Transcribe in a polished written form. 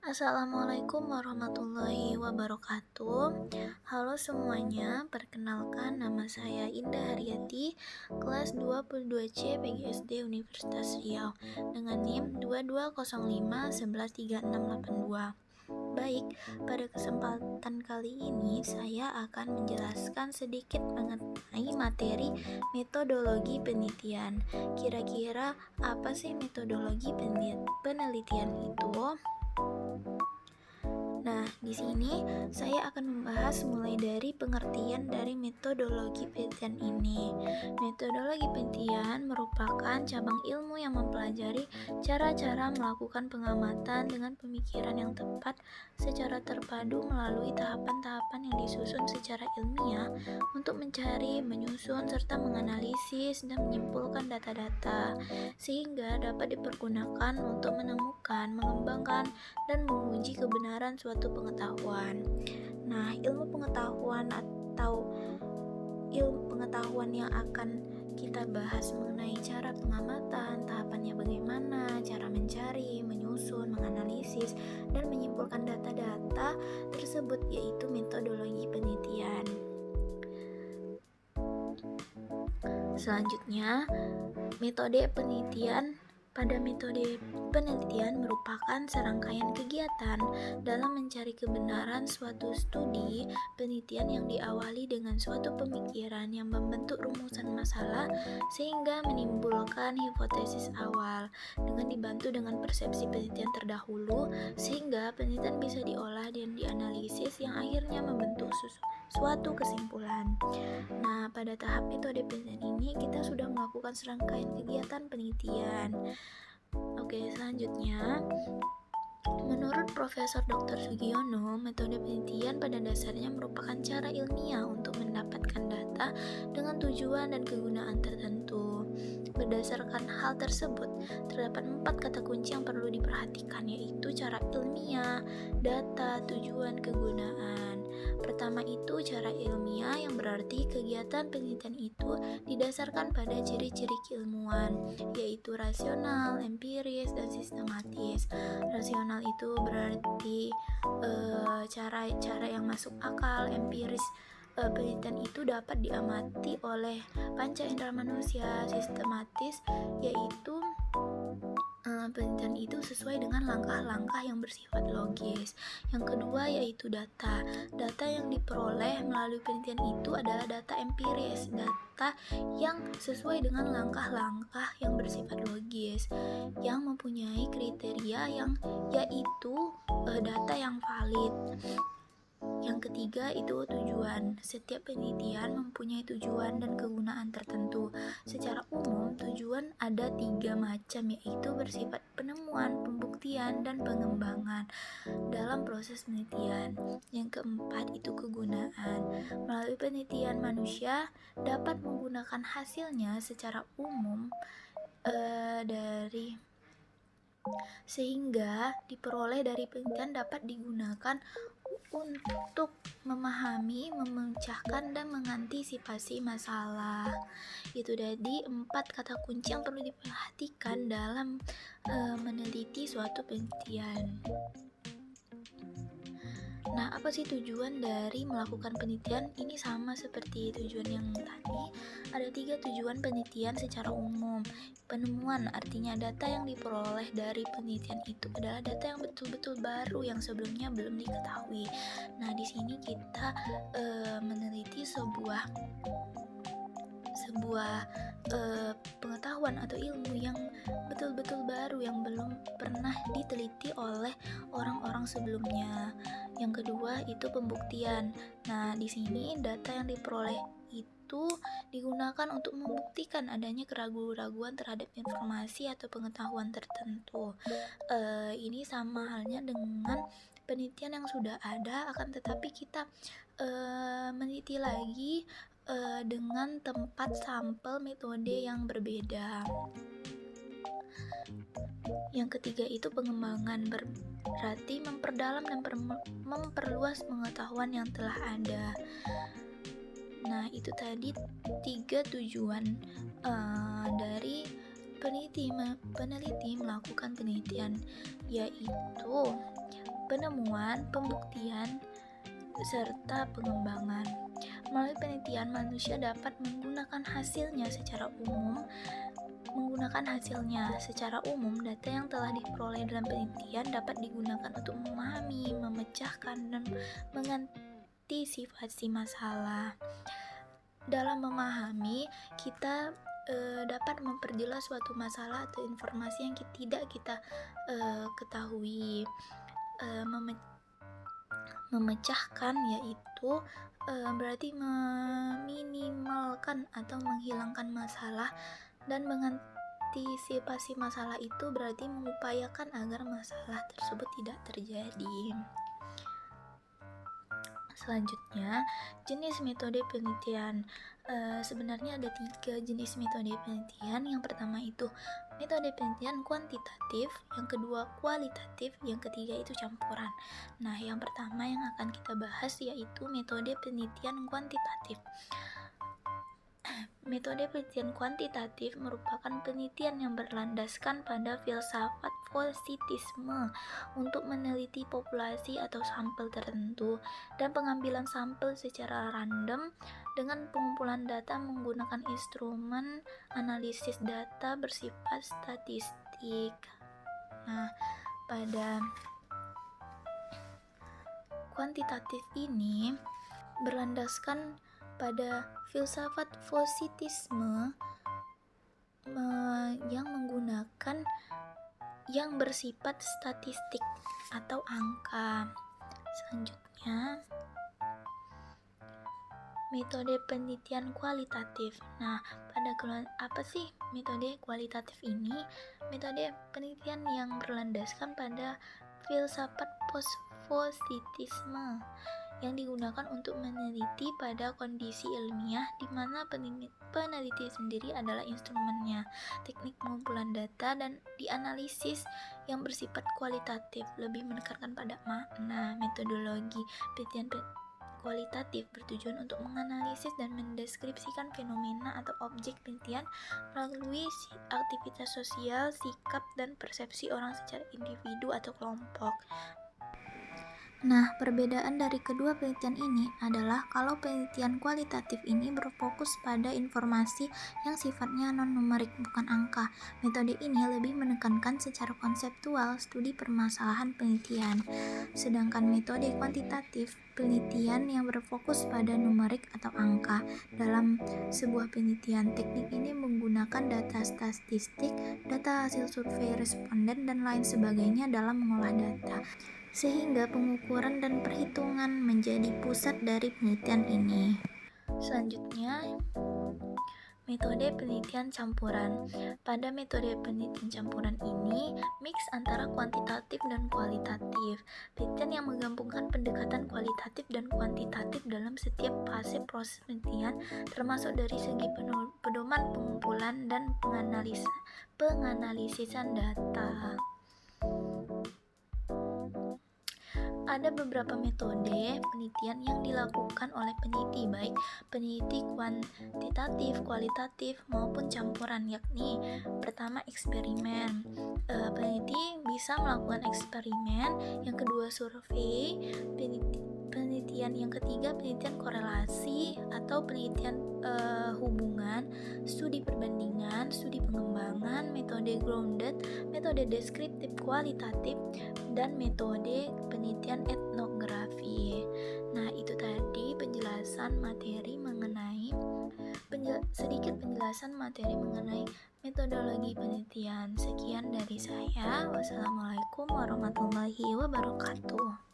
Assalamualaikum warahmatullahi wabarakatuh. Halo semuanya, perkenalkan nama saya Indah Haryati, kelas 22C PGSD Universitas Riau dengan NIM 2205113682. Baik, pada kesempatan kali ini saya akan menjelaskan sedikit mengenai materi metodologi penelitian. Kira-kira apa sih metodologi penelitian itu? Nah, di sini saya akan membahas mulai dari pengertian dari metodologi penelitian ini. Metodologi penelitian merupakan cabang ilmu yang mempelajari cara-cara melakukan pengamatan dengan pemikiran yang tepat secara terpadu melalui tahapan-tahapan yang disusun secara ilmiah untuk mencari, menyusun, serta menganalisis dan menyimpulkan data-data sehingga dapat dipergunakan untuk menemukan, mengembangkan, dan menguji kebenaran suatu pengetahuan. Nah, ilmu pengetahuan yang akan kita bahas mengenai cara pengamatan, tahapannya bagaimana, cara mencari, menyusun, menganalisis, dan menyimpulkan data-data tersebut yaitu metodologi penelitian. Selanjutnya, metode penelitian. Pada metode penelitian merupakan serangkaian kegiatan dalam mencari kebenaran suatu studi penelitian yang diawali dengan suatu pemikiran yang membentuk rumusan masalah sehingga menimbulkan hipotesis awal dengan dibantu dengan persepsi penelitian terdahulu sehingga penelitian bisa diolah dan dianalisis yang akhirnya membentuk suatu kesimpulan. Nah, pada tahap metode penelitian ini kita sudah melakukan serangkaian kegiatan penelitian. Oke, selanjutnya menurut Profesor Dr. Sugiono, metode penelitian pada dasarnya merupakan cara ilmiah untuk mendapatkan data dengan tujuan dan kegunaan tertentu. Berdasarkan hal tersebut, terdapat 4 kata kunci yang perlu diperhatikan, yaitu cara ilmiah, data, tujuan, kegunaan. Pertama itu cara ilmiah, yang berarti kegiatan penelitian itu didasarkan pada ciri-ciri keilmuan, yaitu rasional, empiris, dan sistematis. Rasional itu berarti cara-cara yang masuk akal. Empiris, penelitian itu dapat diamati oleh panca indera manusia. Sistematis yaitu penelitian itu sesuai dengan langkah-langkah yang bersifat logis. Yang kedua yaitu data. Data yang diperoleh melalui penelitian itu adalah data empiris, data yang sesuai dengan langkah-langkah yang bersifat logis, yang mempunyai kriteria yang yaitu data yang valid. Yang ketiga itu tujuan. Setiap penelitian mempunyai tujuan dan kegunaan tertentu. Secara umum, tujuan ada 3 macam, yaitu bersifat penemuan, pembuktian, dan pengembangan dalam proses penelitian. Yang keempat itu kegunaan. Melalui penelitian, manusia dapat menggunakan hasilnya secara umum sehingga diperoleh dari penelitian dapat digunakan untuk memahami, memecahkan, dan mengantisipasi masalah. Itu tadi 4 kata kunci yang perlu diperhatikan dalam meneliti suatu penelitian. Nah, apa sih tujuan dari melakukan penelitian? Ini sama seperti tujuan yang tadi. Ada 3 tujuan penelitian secara umum. Penemuan, artinya data yang diperoleh dari penelitian itu adalah data yang betul-betul baru yang sebelumnya belum diketahui. Nah, di sini kita meneliti sebuah pengetahuan atau ilmu yang betul-betul baru yang belum pernah diteliti oleh orang-orang sebelumnya. Yang kedua itu pembuktian. Nah, di sini data yang diperoleh itu digunakan untuk membuktikan adanya keraguan-raguan terhadap informasi atau pengetahuan tertentu. Ini sama halnya dengan penelitian yang sudah ada, akan tetapi kita meneliti lagi dengan tempat sampel metode yang berbeda. Yang ketiga itu pengembangan, berarti memperdalam dan memperluas pengetahuan yang telah ada. Nah, itu tadi 3 tujuan dari peneliti melakukan penelitian, yaitu penemuan, pembuktian, serta pengembangan. Melalui penelitian, manusia dapat menggunakan hasilnya secara umum. Secara umum, data yang telah diperoleh dalam penelitian dapat digunakan untuk memahami, memecahkan, dan mengantisipasi masalah. Dalam memahami, kita dapat memperjelas suatu masalah atau informasi yang tidak kita ketahui. Memecahkan yaitu berarti meminimalkan atau menghilangkan masalah, dan mengantisipasi masalah itu berarti mengupayakan agar masalah tersebut tidak terjadi. Selanjutnya, jenis metode penelitian. Sebenarnya ada 3 jenis metode penelitian. Yang pertama itu metode penelitian kuantitatif, yang kedua kualitatif, yang ketiga itu campuran. Nah, yang pertama yang akan kita bahas yaitu metode penelitian kuantitatif. Metode penelitian kuantitatif merupakan penelitian yang berlandaskan pada filsafat positisme untuk meneliti populasi atau sampel tertentu dan pengambilan sampel secara random dengan pengumpulan data menggunakan instrumen analisis data bersifat statistik. Nah, pada kuantitatif ini berlandaskan pada filsafat positisme yang bersifat statistik atau angka. Selanjutnya, metode penelitian kualitatif. Nah, apa sih metode kualitatif ini? Metode penelitian yang berlandaskan pada filsafat positisme yang digunakan untuk meneliti pada kondisi ilmiah di mana peneliti sendiri adalah instrumennya, teknik pengumpulan data dan dianalisis yang bersifat kualitatif, lebih menekankan pada makna. Metodologi penelitian kualitatif bertujuan untuk menganalisis dan mendeskripsikan fenomena atau objek penelitian melalui aktivitas sosial, sikap, dan persepsi orang secara individu atau kelompok. Nah, perbedaan dari kedua penelitian ini adalah kalau penelitian kualitatif ini berfokus pada informasi yang sifatnya non-numerik, bukan angka. Metode ini lebih menekankan secara konseptual studi permasalahan penelitian. Sedangkan metode kuantitatif, penelitian yang berfokus pada numerik atau angka. Dalam sebuah penelitian, teknik ini menggunakan data statistik, data hasil survei responden, dan lain sebagainya dalam mengolah data, sehingga pengukuran dan perhitungan menjadi pusat dari penelitian ini. Selanjutnya, metode penelitian campuran. Pada metode penelitian campuran ini, mix antara kuantitatif dan kualitatif. Penelitian yang menggabungkan pendekatan kualitatif dan kuantitatif dalam setiap fase proses penelitian, termasuk dari segi pedoman pengumpulan dan penganalisisan data. Ada beberapa metode penelitian yang dilakukan oleh peneliti, baik peneliti kuantitatif, kualitatif, maupun campuran, yakni pertama eksperimen. Peneliti bisa melakukan eksperimen, yang kedua survei, penelitian yang ketiga penelitian korelasi atau penelitian hubungan, studi perbandingan, studi pengembangan, metode grounded, metode deskriptif kualitatif, dan metode penelitian etnografi. Nah, itu tadi sedikit penjelasan materi mengenai metodologi penelitian. Sekian dari saya. Wassalamualaikum warahmatullahi wabarakatuh.